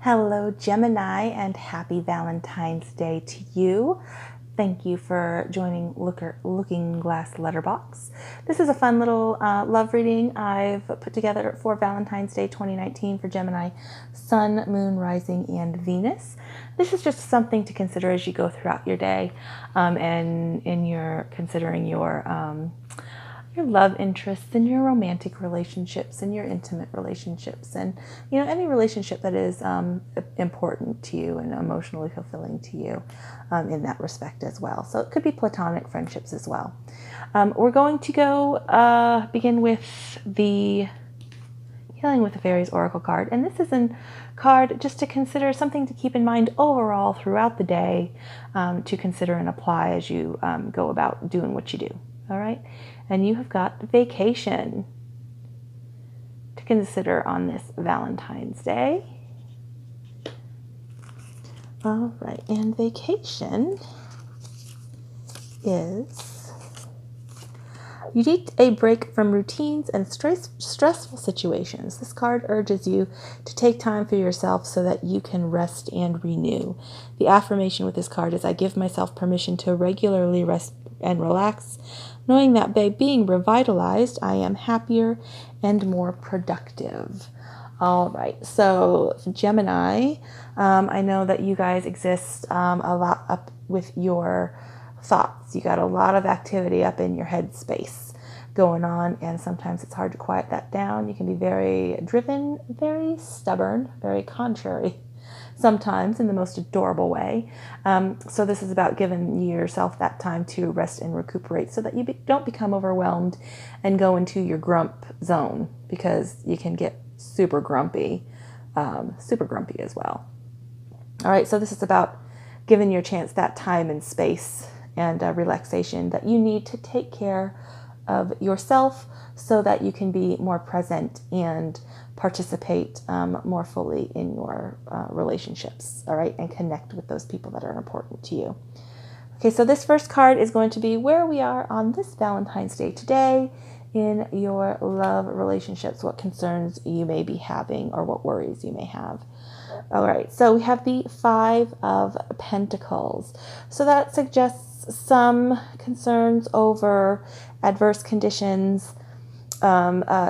Hello, Gemini, and happy Valentine's Day to you. Thank you for joining Looking Glass Letterbox. This is a fun little love reading I've put together for Valentine's Day 2019 for Gemini, Sun, Moon, Rising, and Venus. This is just something to consider as you go throughout your day and in your considering your love interests and your romantic relationships and your intimate relationships and any relationship that is important to you and emotionally fulfilling to you in that respect as well. So it could be platonic friendships as well. We're going to go begin with the Healing with the Fairies Oracle card, and this is a card just to consider, something to keep in mind overall throughout the day, to consider and apply as you go about doing what you do. All right, and you have got vacation to consider on this Valentine's Day. All right, and vacation is, you need a break from routines and stressful situations. This card urges you to take time for yourself so that you can rest and renew. The affirmation with this card is, I give myself permission to regularly rest and relax, knowing that by being revitalized, I am happier and more productive. All right, so Gemini, I know that you guys exist a lot up with your thoughts. You got a lot of activity up in your head space going on, and sometimes it's hard to quiet that down. You can be very driven, very stubborn, very contrary, sometimes in the most adorable way. So this is about giving yourself that time to rest and recuperate so that you don't become overwhelmed and go into your grump zone, because you can get super grumpy as well. All right, so this is about giving your chance that time and space and relaxation that you need to take care of yourself so that you can be more present and participate more fully in your relationships, all right, and connect with those people that are important to you. Okay, so this first card is going to be where we are on this Valentine's Day today in your love relationships, what concerns you may be having or what worries you may have. All right, so we have the Five of Pentacles. So that suggests some concerns over adverse conditions,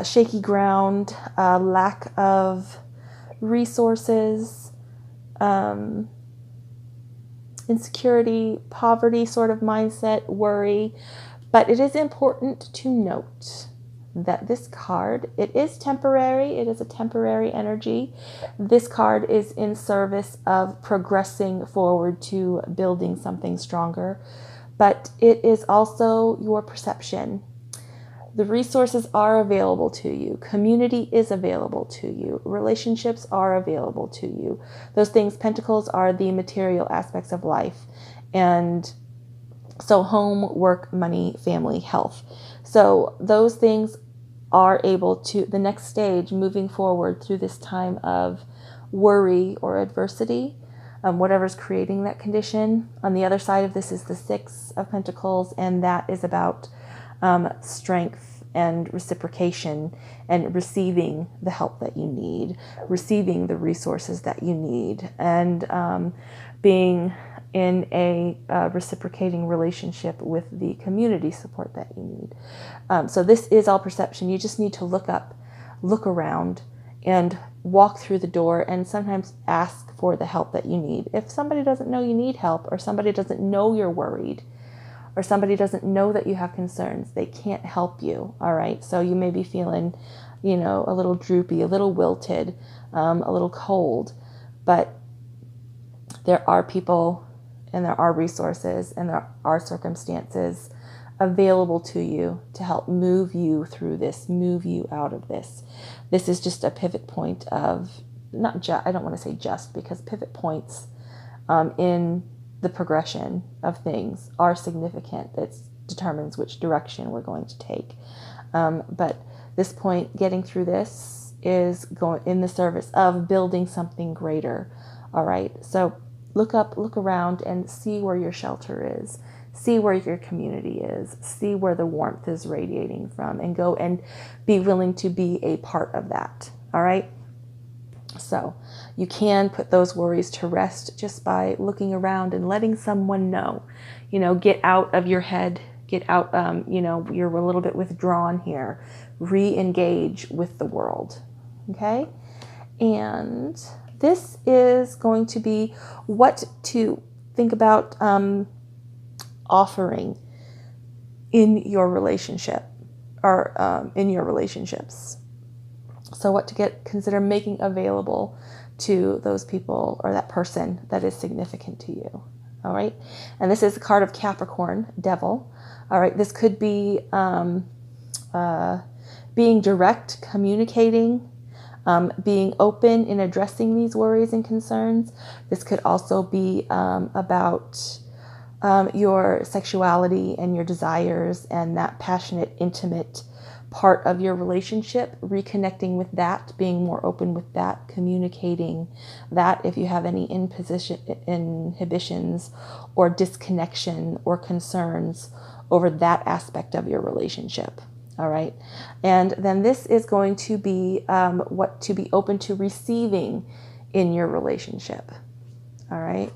shaky ground, lack of resources, insecurity, poverty sort of mindset, worry. But it is important to note that this card, it is temporary. It is a temporary energy. This card is in service of progressing forward to building something stronger, but it is also your perception. The resources are available to you. Community is available to you. Relationships are available to you. Those things, pentacles, are the material aspects of life. And so home, work, money, family, health. So those things are able to, the next stage moving forward through this time of worry or adversity, whatever's creating that condition. On the other side of this is the Six of Pentacles, and that is about strength and reciprocation and receiving the help that you need, receiving the resources that you need, and being in a reciprocating relationship with the community support that you need. So this is all perception. You just need to look up, look around, and walk through the door and sometimes ask for the help that you need. If somebody doesn't know you need help, or somebody doesn't know you're worried, or somebody doesn't know that you have concerns, they can't help you, all right? So you may be feeling, a little droopy, a little wilted, a little cold, but there are people and there are resources and there are circumstances available to you to help move you through this, move you out of this. This is just a pivot point of, I don't want to say just, because pivot points in the progression of things are significant. It determines which direction we're going to take. But this point, getting through this, is going in the service of building something greater. All right, so look up, look around, and see where your shelter is. See where your community is. See where the warmth is radiating from, and go and be willing to be a part of that. All right. So you can put those worries to rest just by looking around and letting someone know, get out of your head, get out, you're a little bit withdrawn here, re-engage with the world. Okay. And this is going to be what to think about offering in your relationship or in your relationships. So what to consider making available to those people or that person that is significant to you. All right. And this is the card of Capricorn, Devil. All right. This could be being direct, communicating, being open in addressing these worries and concerns. This could also be about your sexuality and your desires and that passionate, intimate part of your relationship, reconnecting with that, being more open with that, communicating that if you have any inhibitions or disconnection or concerns over that aspect of your relationship. All right. And then this is going to be what to be open to receiving in your relationship. All right.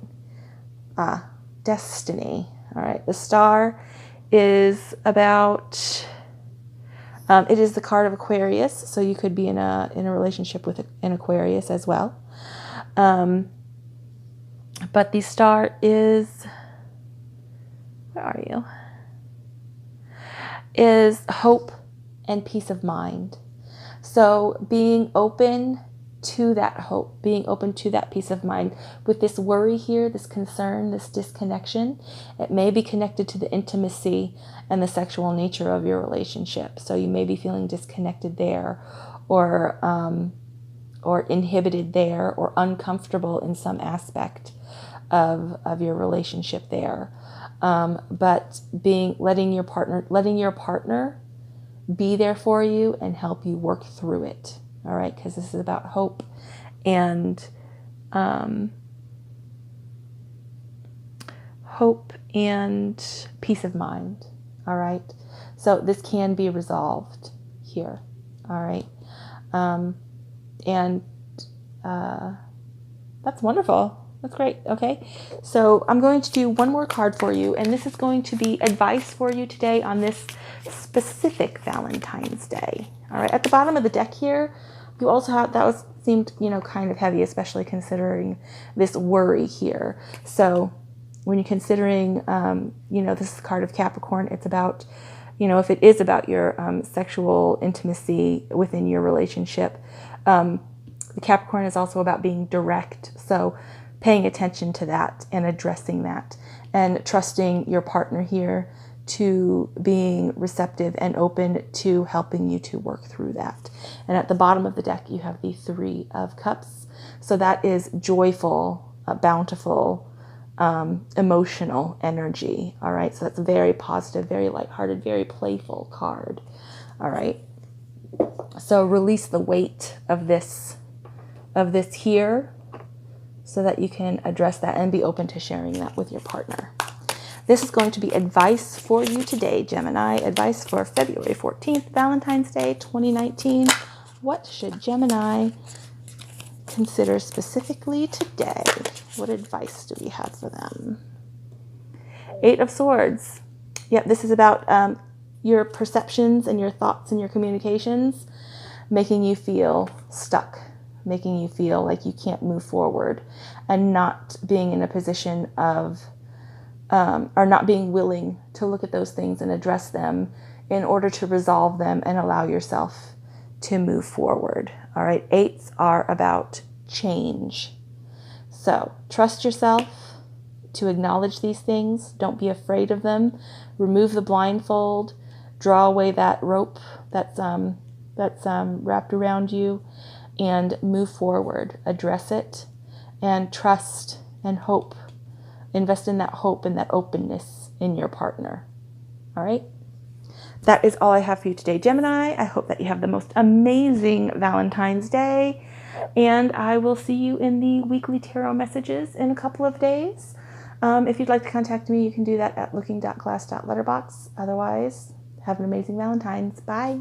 Destiny. All right. The star is about, it is the card of Aquarius. So you could be in a relationship with an Aquarius as well. But the star is, where are you? Is hope and peace of mind. So being open to that hope, being open to that peace of mind. With this worry here, this concern, this disconnection, it may be connected to the intimacy and the sexual nature of your relationship. So you may be feeling disconnected there, or inhibited there, or uncomfortable in some aspect of your relationship there. But letting your partner be there for you and help you work through it. All right. Because this is about hope and, peace of mind. All right. So this can be resolved here. All right. That's wonderful. That's great. Okay. So I'm going to do one more card for you, and this is going to be advice for you today on this specific Valentine's Day. All right. At the bottom of the deck here, you also have, seemed, kind of heavy, especially considering this worry here. So when you're considering, this is the card of Capricorn, it's about, if it is about your sexual intimacy within your relationship, the Capricorn is also about being direct. So paying attention to that and addressing that and trusting your partner here to being receptive and open to helping you to work through that. And at the bottom of the deck, you have the 3 of Cups. So that is joyful, bountiful, emotional energy. All right. So that's a very positive, very lighthearted, very playful card. All right. So release the weight of this here so that you can address that and be open to sharing that with your partner. This is going to be advice for you today, Gemini. Advice for February 14th, Valentine's Day, 2019. What should Gemini consider specifically today? What advice do we have for them? 8 of Swords. Yep, this is about your perceptions and your thoughts and your communications making you feel stuck, making you feel like you can't move forward, and not being in a position of or not being willing to look at those things and address them in order to resolve them and allow yourself to move forward. All right. 8s are about change. So trust yourself to acknowledge these things. Don't be afraid of them. Remove the blindfold. Draw away that rope that's wrapped around you and move forward. Address it and trust and hope. Invest in that hope and that openness in your partner. All right. That is all I have for you today, Gemini. I hope that you have the most amazing Valentine's Day, and I will see you in the weekly tarot messages in a couple of days. If you'd like to contact me, you can do that at looking.glass.letterbox. Otherwise, have an amazing Valentine's. Bye.